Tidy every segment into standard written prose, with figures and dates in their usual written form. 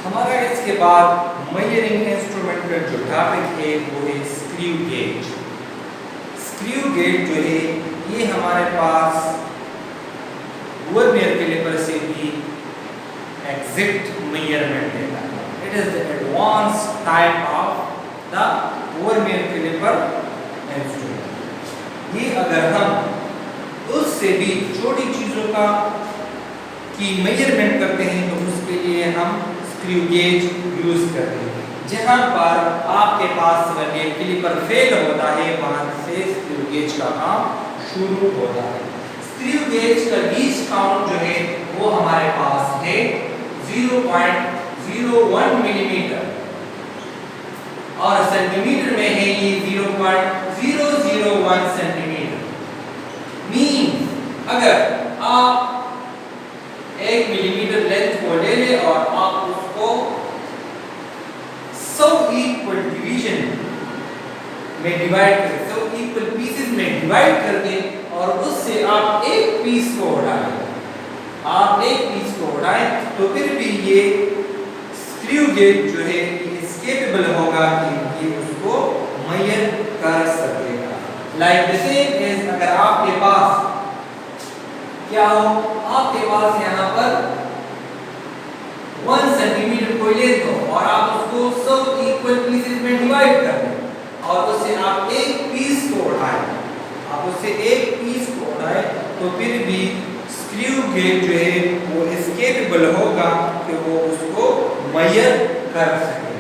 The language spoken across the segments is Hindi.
हमारा इसके बाद मेजरिंग इंस्ट्रूमेंट का जो टॉपिक है वो है स्क्रू गेज। स्क्रू गेज जो है ये हमारे पास वर्नियर कैलिपर से भी एग्जैक्ट मेजरमेंट देता है। It is the advance type of the vernier calliper instrument. ये अगर हम उससे भी छोटी चीजों का की मेजरमेंट करते हैं तो उसके लिए हम स्क्रू गेज यूज करते हैं। जहां पर आपके पास वर्नियर कैलिपर फेल होता है वहां से स्क्रू गेज का काम शुरू होता है। स्क्रू गेज का लीस्ट काउंट जो है वो हमारे पास है 0.01 मिलीमीटर और सेंटीमीटर में है ये 0.001 सेंटीमीटर। मीन अगर आप 1 मिलीमीटर लेंथ को ले ले और आप उसको 100 इक्वल डिवीजन में डिवाइड करें, 100 इक्वल पीसेस में डिवाइड कर दें और उससे आप एक पीस को उठाएं, आप एक पीस को उठाएं तो फिर भी ये स्क्रू गेज जो है इस केपेबल होगा कि ये उसको मेजर कर सकेगा। लाइक द सेम इज अगर आपके पास क्या हो, आपके पास यहाँ पर 1 सेंटीमीटर कोई ले दो और आप उसको 100 इक्वल पीसेस में डिवाइड कर दें और उससे आप एक पीस को उठाएं, आप उससे एक पीस को उठाएं तो फिर भी स्क्रू गेज जो है वो इस केपेबल होगा कि वो उसको मेजर कर सके,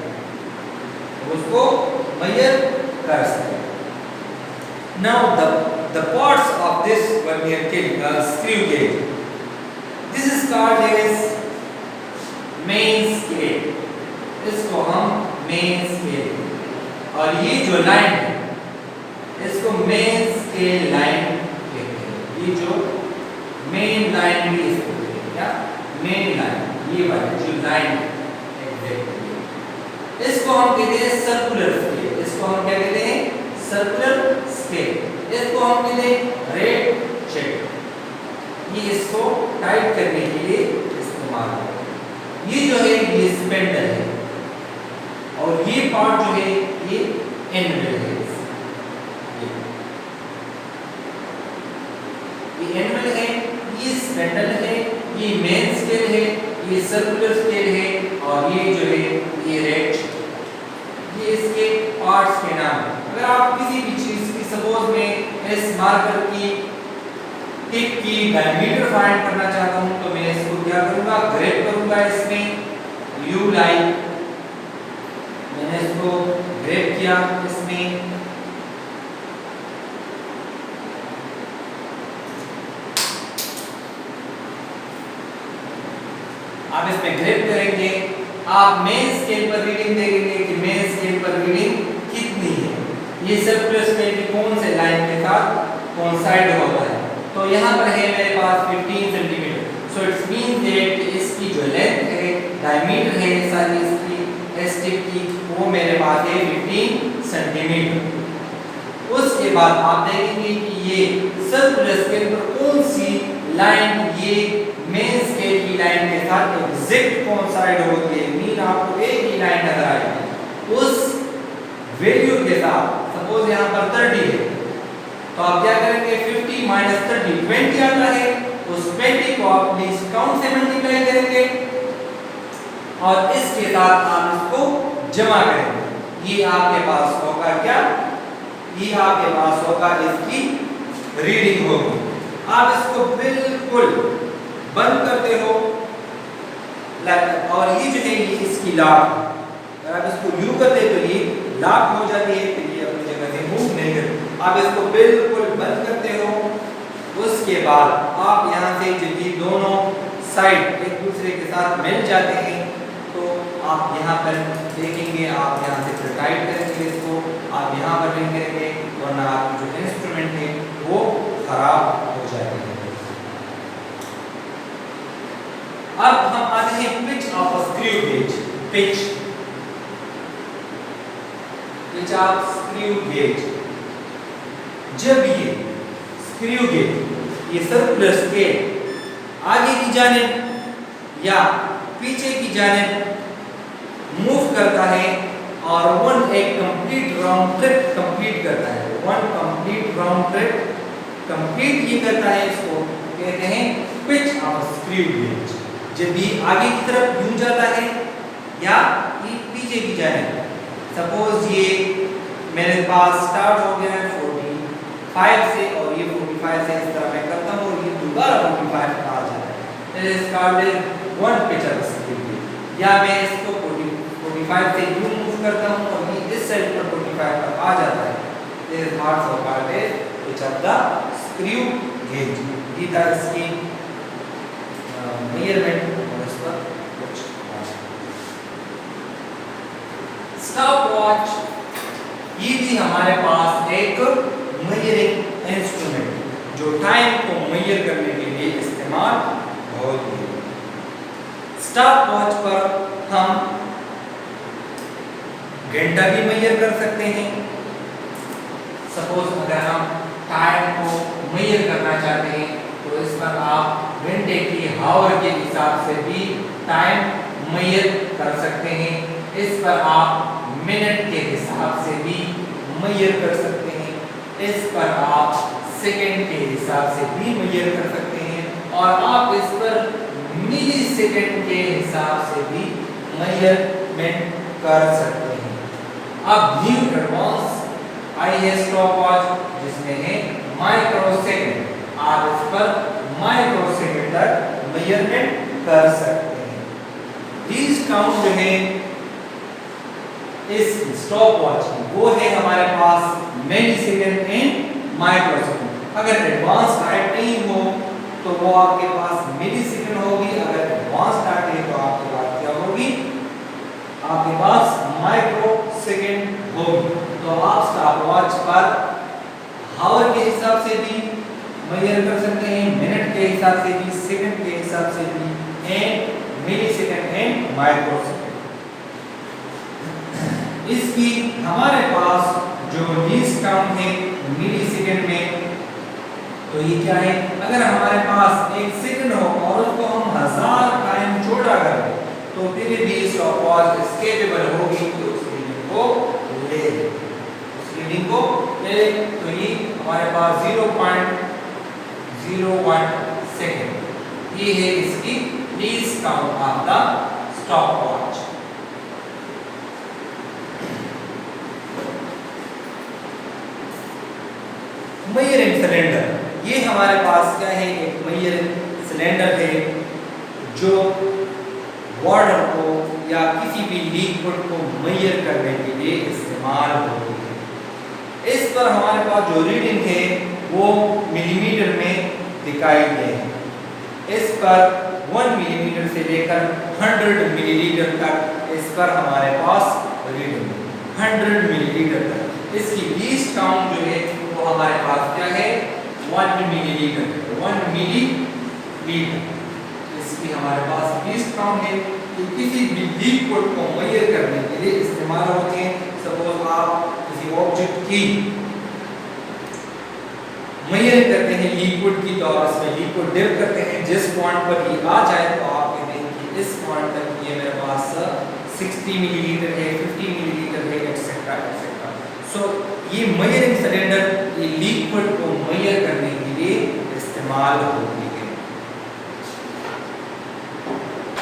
उसको मेजर कर सके। Now the parts of this vernier screw gauge, this is called as main scale, इसको हम main scale, और ये जो लाइन है इसको main scale लाइन कहते हैं। ये जो मेन लाइन भी इसको कहते हैं, क्या मेन लाइन, ये वाली जो लाइन इसको हम कहते हैं सर्कुलर स्केल, इसको हम क्या कहते हैं सर्कुलर स्केल, इसको हम कहते हैं रेट चेक। ये इसको टाइट करने के लिए इस्तेमाल होता है। ये जो है ये स्पेंडल है और ये पार्ट जो है ये एनवल है, ये एनवल है, ये स्पेंडल है, ये मेन स्केल है, ये सर्कुलर स्केल है और ये जो है ये रेट, ये इसके पार्ट्स के नाम है। अगर आप किसी भी चीज की सपोज में इस मार्कर की टिप की डायमीटर फाइंड करना चाहता हूं तो मैं इसको क्या करूंगा, ग्रेप करूंगा, इसमें यू लाइन, मैंने इसको ग्रेप किया, इसमें आप इसमें ग्रेप करेंगे, आप मेन स्केल पर रीडिंग देखेंगे कि मेन स्केल पर रीडिंग कितनी है, ये सर्कुलर स्केल की कौन से लाइन के साथ कोइंसाइड होता है। तो यहाँ पर है मेरे पास 15 centimetre, so it's mean that इसकी जो लेंथ है, डायमीटर है सारी इसकी स्टिक की, वो मेरे पास है 15 सेंटीमीटर। उसके बाद आप देखेंगे कि ये सर्कुलर स्केल पर कौन सी लाइन ये मेन स्केल की लाइन के साथ एग्जैक्ट कोइंसाइड होती है। मीन आपको एक ही लाइन नजर आएगी उस वैल्यू के साथ। सपोज यहाँ पर 30 है तो आप क्या करेंगे, 50 माइनस 30 20 आता है, उस 20 को आप लीस्ट काउंट से मल्टीप्लाई करेंगे और इसके साथ आप इसको जमा करेंगे। ये आपके पास होगा क्या, ये आपके पास होगा इसकी रीडिंग होगी। आप इसको बिल्कुल बंद करते हो और ये जो है ये इसकी लॉक, अगर आप इसको यू कर दे तो ये लॉक हो जाती है, फिर ये अपनी जगह से मूव नहीं करती। आप इसको बिल्कुल बंद करते हो, उसके बाद आप यहाँ से जब ये दोनों साइड एक दूसरे के साथ मिल जाते हैं तो आप यहाँ पर देखेंगे, आप यहाँ से फिर टाइट करेंगे इसको, आप यहाँ पर नहीं करेंगे वरना आपकी जो इंस्ट्रूमेंट है वो खराब हो जाएगी। अब हम आते हैं pitch of a screw gauge. Pitch of screw gauge, जब ये स्क्रू गेज ये सर्कुलर स्केल आगे की जानिब या पीछे की जानिब मूव करता है और वन एक कंप्लीट राउंड ट्रिप कंप्लीट करता है, one complete round trip complete ये करता है, इसको कहते हैं पिच ऑफ स्क्रू गेज। जब भी आगे की तरफ यूं जाता है या ये पीछे भी जाए, सपोज ये मेरे पास स्टार्ट हो गया है 45 से और ये 45 से इस तरह मैं करता हूँ और ये दोबारा 45 पर आ जाता है, it is called one pitch of screw gauge. या मैं इसको 45 से यूं मूव करता हूँ और ये इस साइड पर 45 पर आ जाता है, this is also called pitch of the screw gauge. ये था इसकी मेजरमेंट और इस पर कुछ स्टॉप वॉच, ये भी हमारे पास एक मेजरिंग इंस्ट्रूमेंट जो टाइम को मेजर करने के लिए इस्तेमाल होती है। स्टॉप वॉच पर हम घंटा भी मेजर कर सकते हैं। सपोज अगर हम टाइम को मेजर करना चाहते हैं तो इस पर आप घंटे की हावर के हिसाब से भी टाइम मेजर कर सकते हैं। इस पर आप मिनट के हिसाब से भी मेजर कर सकते हैं। इस पर आप सेकंड के हिसाब से भी मेजर कर सकते हैं और आप इस पर मिली सेकंड के हिसाब से भी मेजरमेंट कर सकते हैं। अब न्यू एडवांस आई है स्टॉप वॉच जिसमें है माइक्रो सेकंड, आप इस पर माइक्रो सेकंड तक मेजरमेंट कर सकते हैं। लीस्ट काउंट जो है इस स्टॉप वॉच की वो है हमारे पास मिली सेकंड एंड माइक्रो सेकंड। अगर एडवांस टाइप नहीं हो तो वो आपके पास मिली सेकंड होगी, अगर एडवांस टाइप है तो आपके पास क्या होगी, आपके पास माइक्रो सेकंड होगी। तो आप स्टॉप वॉच पर हावर के हिसाब से भी मेजर कर सकते हैं, मिनट के हिसाब से भी, सेकंड के हिसाब से भी and millisecond and microsecond. इसकी हमारे पास जो लीस्ट काउंट है मिली सेकंड में, तो ये क्या है, अगर हमारे पास एक सेकंड हो और उसको हम 1000 टाइम छोटा करें तो फिर भी स्टॉप वॉच स्केपेबल होगी, तो उस रीडिंग को ले, उस रीडिंग को ले। तो ये हमारे पास 0.01 सेकंड, ये है इसकी least count of the stop watch. Measuring cylinder, ये हमारे पास क्या है, एक मेजरिंग सिलेंडर है जो वाटर को या किसी भी लिक्विड को मेजर करने के लिए इस्तेमाल होती है। इस पर हमारे पास जो रीडिंग है वो मिलीमीटर में दिखाई दे है। इस पर 1 मिलीमीटर से लेकर 100 मिलीलीटर तक इस पर हमारे पास रीडिंग 100 मिलीलीटर तक। इसकी लीस्ट काउंट जो है वो हमारे पास क्या है, 1 मिलीलीटर, 1 मिलीलीटर इसकी हमारे पास लीस्ट काउंट है। कि किसी भी लिक्विड को मेजर करने के लिए इस्तेमाल होते हैं। सपोज आप किसी ऑब्जेक्ट की मेजर करते हैं लिक्विड की, तो आप इसमें लिक्विड डिप करते हैं, जिस पॉइंट पर ये आ जाए तो आप कहते हैं कि इस पॉइंट तक ये मेरे पास 60 मिलीलीटर है, 50 मिलीलीटर है, एक्सेट्रा एक्सेट्रा। सो ये मेजरिंग सिलेंडर ये लिक्विड को मेजर करने के लिए इस्तेमाल होती है।